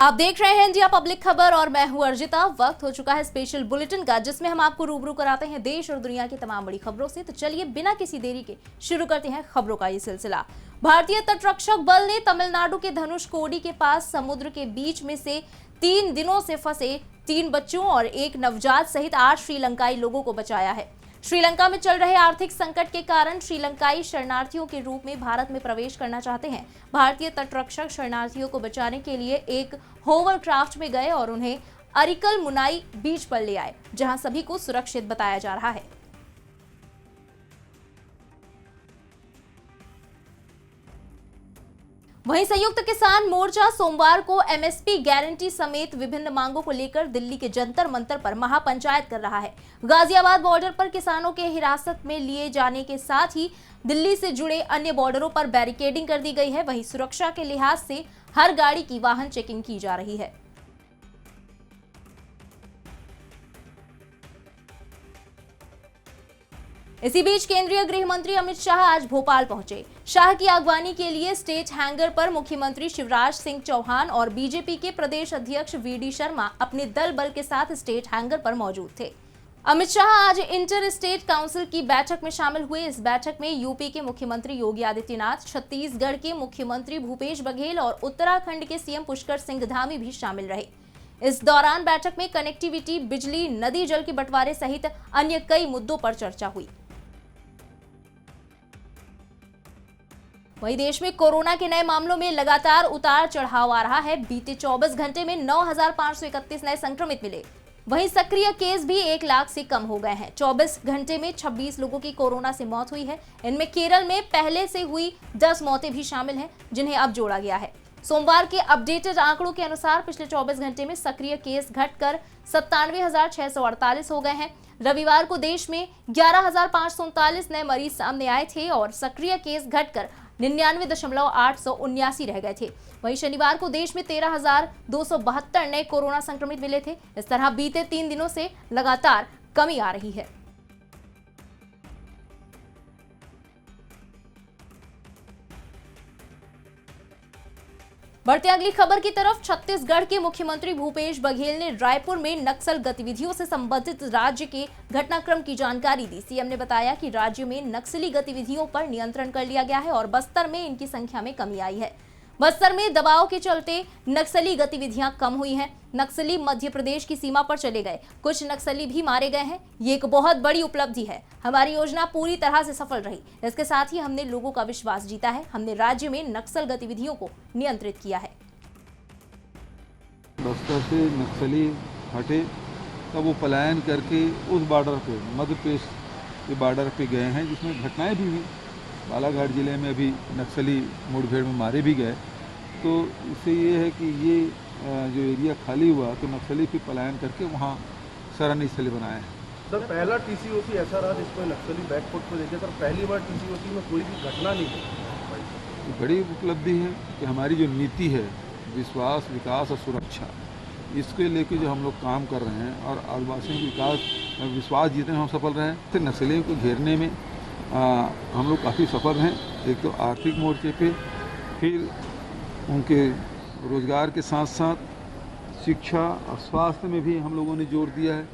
आप देख रहे हैं इंडिया पब्लिक खबर और मैं हूं अर्जिता। वक्त हो चुका है स्पेशल बुलेटिन का, जिसमें हम आपको रूबरू कराते हैं देश और दुनिया की तमाम बड़ी खबरों से। तो चलिए बिना किसी देरी के शुरू करते हैं खबरों का ये सिलसिला। भारतीय तटरक्षक बल ने तमिलनाडु के धनुषकोडी के पास समुद्र के बीच में से 3 दिनों से फंसे 3 बच्चों और एक नवजात सहित 8 श्रीलंकाई लोगों को बचाया है। श्रीलंका में चल रहे आर्थिक संकट के कारण श्रीलंकाई शरणार्थियों के रूप में भारत में प्रवेश करना चाहते हैं। भारतीय तटरक्षक शरणार्थियों को बचाने के लिए एक होवरक्राफ्ट में गए और उन्हें अरिकल मुनाई बीच पर ले आए, जहां सभी को सुरक्षित बताया जा रहा है। वहीं संयुक्त किसान मोर्चा सोमवार को एमएसपी गारंटी समेत विभिन्न मांगों को लेकर दिल्ली के जंतर मंतर पर महापंचायत कर रहा है। गाजियाबाद बॉर्डर पर किसानों के हिरासत में लिए जाने के साथ ही दिल्ली से जुड़े अन्य बॉर्डरों पर बैरिकेडिंग कर दी गई है। वहीं सुरक्षा के लिहाज से हर गाड़ी की वाहन चेकिंग की जा रही है। इसी बीच केंद्रीय गृह मंत्री अमित शाह आज भोपाल पहुंचे। शाह की अगवानी के लिए स्टेट हैंगर पर मुख्यमंत्री शिवराज सिंह चौहान और बीजेपी के प्रदेश अध्यक्ष वीडी शर्मा अपने दल बल के साथ स्टेट हैंगर पर मौजूद थे। अमित शाह आज इंटर स्टेट काउंसिल की बैठक में शामिल हुए। इस बैठक में यूपी के मुख्यमंत्री योगी आदित्यनाथ, छत्तीसगढ़ के मुख्यमंत्री भूपेश बघेल और उत्तराखंड के सीएम पुष्कर सिंह धामी भी शामिल रहे। इस दौरान बैठक में कनेक्टिविटी, बिजली, नदी जल के बंटवारे सहित अन्य कई मुद्दों पर चर्चा हुई। वहीं देश में कोरोना के नए मामलों में लगातार उतार चढ़ाव आ रहा है। बीते 24 घंटे में 9,531 नए संक्रमित मिले। वहीं सक्रिय केस भी 1 लाख से कम हो गए हैं। 24 घंटे में 26 लोगों की कोरोना से मौत हुई है। इनमें केरल में पहले से हुई 10 मौतें भी शामिल हैं, जिन्हें अब जोड़ा गया है। सोमवार के अपडेटेड आंकड़ों के अनुसार पिछले 24 घंटे में सक्रिय केस घटकर 97,648 हो गए हैं। रविवार को देश में 11,539 नए मरीज सामने आए थे और सक्रिय केस घटकर 99.879 रह गए थे। वहीं शनिवार को देश में 13,272 नए कोरोना संक्रमित मिले थे। इस तरह बीते 3 दिनों से लगातार कमी आ रही है। बढ़ते अगली खबर की तरफ। छत्तीसगढ़ के मुख्यमंत्री भूपेश बघेल ने रायपुर में नक्सल गतिविधियों से संबंधित राज्य के घटनाक्रम की जानकारी दी। सीएम ने बताया कि राज्य में नक्सली गतिविधियों पर नियंत्रण कर लिया गया है और बस्तर में इनकी संख्या में कमी आई है। बस्तर में दबाव के चलते नक्सली गतिविधियां कम हुई हैं। नक्सली मध्य प्रदेश की सीमा पर चले गए, कुछ नक्सली भी मारे गए हैं। ये एक बहुत बड़ी उपलब्धि है। हमारी योजना पूरी तरह से सफल रही। इसके साथ ही हमने लोगों का विश्वास जीता है। हमने राज्य में नक्सल गतिविधियों को नियंत्रित किया है। बस्तर से नक्सली हटे तब वो पलायन करके उस बॉर्डर पे, मध्य प्रदेश के बॉर्डर पे गए हैं, जिसमें घटनाएं भी हुई। बालाघाट जिले में अभी नक्सली मुठभेड़ में मारे भी गए। तो इससे ये है कि ये जो एरिया खाली हुआ तो नक्सली फिर पलायन करके वहाँ शरण स्थली बनाए हैं। सर, पहला टीसीओसी ऐसा रहा जिसमें नक्सली बैकफुट पर देखे। सर, पहली बार टीसीओसी में कोई भी घटना नहीं हुई। बड़ी उपलब्धि है कि हमारी जो नीति है विश्वास, विकास और सुरक्षा, इसके लेके जो हम लोग काम कर रहे हैं और आदिवासियों के विकास विश्वास जीतने में हम सफल रहे हैं। तो नक्सलियों को घेरने में हम लोग काफ़ी सफल हैं। एक तो आर्थिक मोर्चे पे, फिर उनके रोजगार के साथ साथ शिक्षा और स्वास्थ्य में भी हम लोगों ने जोर दिया है,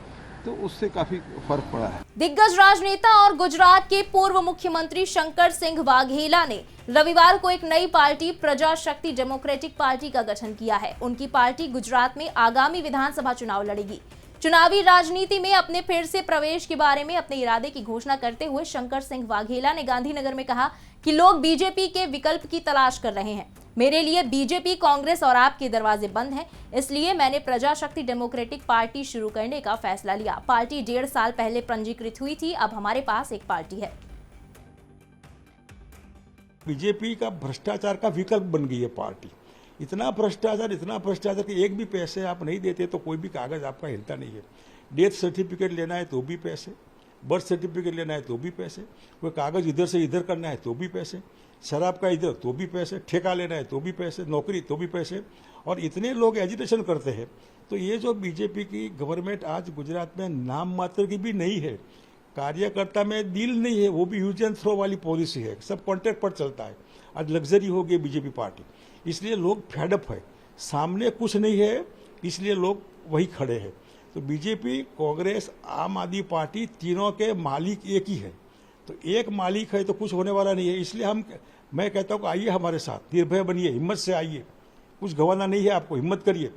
तो उससे काफी फर्क पड़ा है। दिग्गज राजनेता और गुजरात के पूर्व मुख्यमंत्री शंकर सिंह वाघेला ने रविवार को एक नई पार्टी प्रजा शक्ति डेमोक्रेटिक पार्टी का गठन किया है। उनकी पार्टी गुजरात में आगामी विधानसभा चुनाव लड़ेगी। चुनावी राजनीति में अपने फिर से प्रवेश के बारे में अपने इरादे की घोषणा करते हुए शंकर सिंह वाघेला ने गांधीनगर में कहा कि लोग बीजेपी के विकल्प की तलाश कर रहे हैं। मेरे लिए बीजेपी, कांग्रेस और आपके दरवाजे बंद हैं, इसलिए मैंने प्रजा शक्ति डेमोक्रेटिक पार्टी शुरू करने का फैसला लिया। पार्टी 1.5 साल पहले पंजीकृत हुई थी। अब हमारे पास एक पार्टी है। बीजेपी का भ्रष्टाचार का विकल्प बन गई है पार्टी। इतना भ्रष्टाचार कि एक भी पैसे आप नहीं देते तो कोई भी कागज आपका हिलता नहीं है। डेथ सर्टिफिकेट लेना है तो भी पैसे, बर्थ सर्टिफिकेट लेना है तो भी पैसे, कोई कागज इधर से इधर करना है तो भी पैसे, शराब का इधर तो भी पैसे, ठेका लेना है तो भी पैसे, नौकरी तो भी पैसे। और इतने लोग एजिटेशन करते हैं। तो ये जो बीजेपी की गवर्नमेंट आज गुजरात में नाम मात्र की भी नहीं है, कार्यकर्ता में दिल नहीं है, वो भी यूज एंड थ्रो वाली पॉलिसी है, सब कॉन्ट्रैक्ट पर चलता है। आज लग्जरी हो गई बीजेपी पार्टी, इसलिए लोग फेडअप है। सामने कुछ नहीं है, इसलिए लोग वही खड़े हैं। तो बीजेपी, कांग्रेस, आम आदमी पार्टी तीनों के मालिक एक ही है। तो एक मालिक है तो कुछ होने वाला नहीं है। इसलिए मैं कहता हूँ कि आइए हमारे साथ, निर्भय बनिए, हिम्मत से आइए, कुछ गंवाना नहीं है आपको, हिम्मत करिए।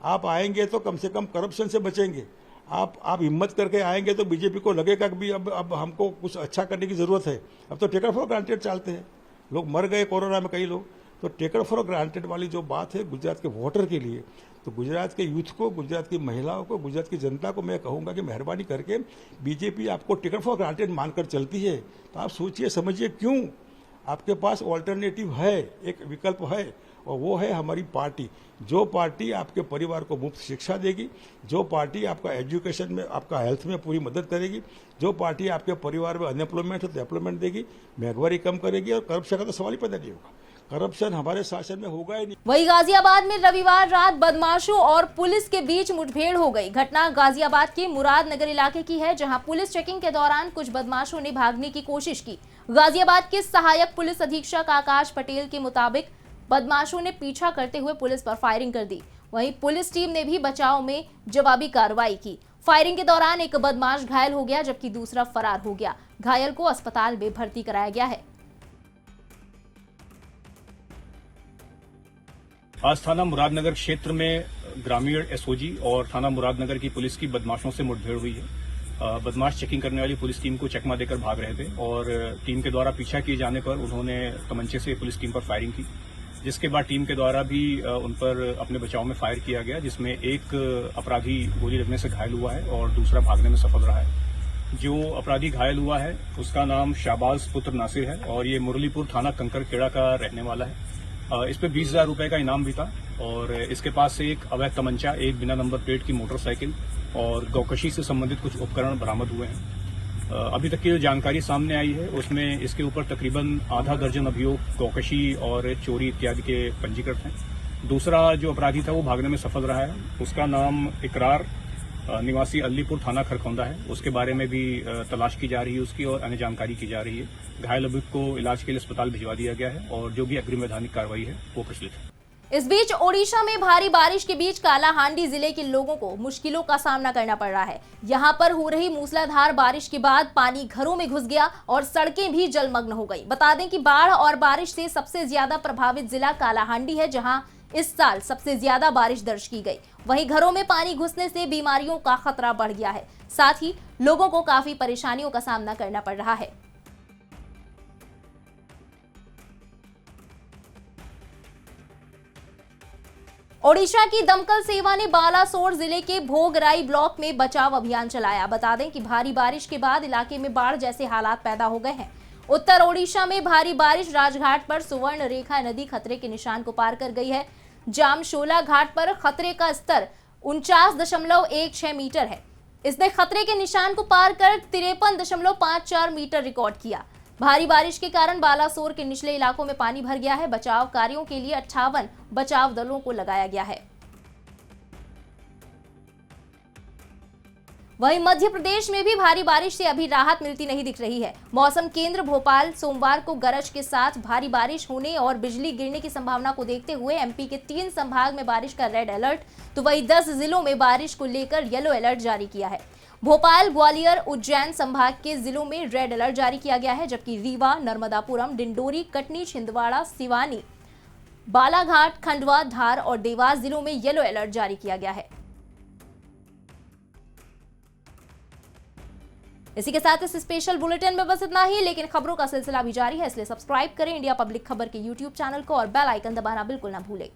आप आएंगे तो कम से कम करप्शन से बचेंगे। आप हिम्मत करके आएंगे तो बीजेपी को लगेगा कि भी अब हमको कुछ अच्छा करने की जरूरत है। अब तो टेकन फॉर ग्रांटेड चलते हैं, लोग मर गए कोरोना में कई लोग। तो टेकन फॉर ग्रांटेड वाली जो बात है गुजरात के वोटर के लिए, तो गुजरात के यूथ को, गुजरात की महिलाओं को, गुजरात की जनता को मैं कहूँगा कि मेहरबानी करके बीजेपी आपको टेकन फॉर ग्रांटेड मानकर चलती है तो आप सोचिए समझिए क्यों। आपके पास ऑल्टरनेटिव है, एक विकल्प है, और वो है हमारी पार्टी। जो पार्टी आपके परिवार को मुफ्त शिक्षा देगी, जो पार्टी आपका एजुकेशन में, आपका हेल्थ में पूरी मदद करेगी, जो पार्टी आपके परिवार में अनएम्प्लॉयमेंट है तो एम्प्लॉयमेंट देगी, महंगाई कम करेगी, और करप्शन का तो सवाल ही पैदा नहीं होगा। करप्शन हमारे शासन में होगा ही नहीं। वहीं गाजियाबाद में रविवार रात बदमाशों और पुलिस के बीच मुठभेड़ हो गई। घटना गाजियाबाद के मुरादनगर इलाके की है, जहां पुलिस चेकिंग के दौरान कुछ बदमाशों ने भागने की कोशिश की। गाजियाबाद के सहायक पुलिस अधीक्षक आकाश पटेल के मुताबिक बदमाशों ने पीछा करते हुए पुलिस पर फायरिंग कर दी। वहीं पुलिस टीम ने भी बचाव में जवाबी कार्रवाई की। फायरिंग के दौरान एक बदमाश घायल हो गया, जबकि दूसरा फरार हो गया। घायल को अस्पताल में भर्ती कराया गया है। आज थाना मुरादनगर क्षेत्र में ग्रामीण एसओजी और थाना मुरादनगर की पुलिस की बदमाशों से मुठभेड़ हुई है। बदमाश चेकिंग करने वाली पुलिस टीम को चकमा देकर भाग रहे थे और टीम के द्वारा पीछा किए जाने पर उन्होंने तमंचे से पुलिस टीम पर फायरिंग की, जिसके बाद टीम के द्वारा भी उन पर अपने बचाव में फायर किया गया, जिसमें एक अपराधी गोली लगने से घायल हुआ है और दूसरा भागने में सफल रहा है। जो अपराधी घायल हुआ है उसका नाम शाहबाज पुत्र नासिर है और ये मुरलीपुर थाना कंकरखेड़ा का रहने वाला है। इस पे 20,000 रुपए का इनाम भी था और इसके पास से एक अवैध तमंचा, एक बिना नंबर प्लेट की मोटरसाइकिल और गौकशी से संबंधित कुछ उपकरण बरामद हुए हैं। अभी तक की जो जानकारी सामने आई है उसमें इसके ऊपर तकरीबन आधा दर्जन अभियोग गौकशी और चोरी इत्यादि के पंजीकृत हैं। दूसरा जो अपराधी था वो भागने में सफल रहा है, उसका नाम इकरार निवासी अलीपुर थाना खरखौंदा है। उसके बारे में भी तलाश की जा रही है उसकी और अन्य जानकारी की जा रही है। घायल अभियुक्त को इलाज के लिए अस्पताल भिजवा दिया गया है और जो भी अग्रिम वैधानिक कार्रवाई है वो प्रचलित है। इस बीच ओडिशा में भारी बारिश के बीच कालाहांडी जिले के लोगों को मुश्किलों का सामना करना पड़ रहा है। यहां पर हो रही मूसलाधार बारिश के बाद पानी घरों में घुस गया और सड़कें भी जलमग्न हो गई। बता दें कि बाढ़ और बारिश से सबसे ज्यादा प्रभावित जिला कालाहांडी है, जहां इस साल सबसे ज्यादा बारिश दर्ज की गई। वहीं घरों में पानी घुसने से बीमारियों का खतरा बढ़ गया है, साथ ही लोगों को काफी परेशानियों का सामना करना पड़ रहा है। ओडिशा की दमकल सेवा ने बालासोर जिले के भोगराई ब्लॉक में बचाव अभियान चलाया। बता दें कि भारी बारिश के बाद इलाके में बाढ़ जैसे हालात पैदा हो गए हैं। उत्तर ओडिशा में भारी बारिश राजघाट पर सुवर्ण रेखा नदी खतरे के निशान को पार कर गई है। जामशोला घाट पर खतरे का स्तर 49.16 मीटर है। इसने खतरे के निशान को पार कर 53.54 मीटर रिकॉर्ड किया। भारी बारिश के कारण बालासोर के निचले इलाकों में पानी भर गया है। बचाव कार्यों के लिए 58 बचाव दलों को लगाया गया है। वहीं मध्य प्रदेश में भी भारी बारिश से अभी राहत मिलती नहीं दिख रही है। मौसम केंद्र भोपाल सोमवार को गरज के साथ भारी बारिश होने और बिजली गिरने की संभावना को देखते हुए एमपी के 3 संभाग में बारिश का रेड अलर्ट तो वहीं 10 जिलों में बारिश को लेकर येलो अलर्ट जारी किया है। भोपाल, ग्वालियर, उज्जैन संभाग के जिलों में रेड अलर्ट जारी किया गया है, जबकि रीवा, नर्मदापुरम, डिंडोरी, कटनी, छिंदवाड़ा, सिवानी, बालाघाट, खंडवा, धार और देवास जिलों में येलो अलर्ट जारी किया गया है। इसी के साथ इस स्पेशल बुलेटिन में बस इतना ही, लेकिन खबरों का सिलसिला भी जारी है, इसलिए सब्सक्राइब करें इंडिया पब्लिक खबर के YouTube चैनल को और बेल आइकन दबाना बिल्कुल ना भूलें।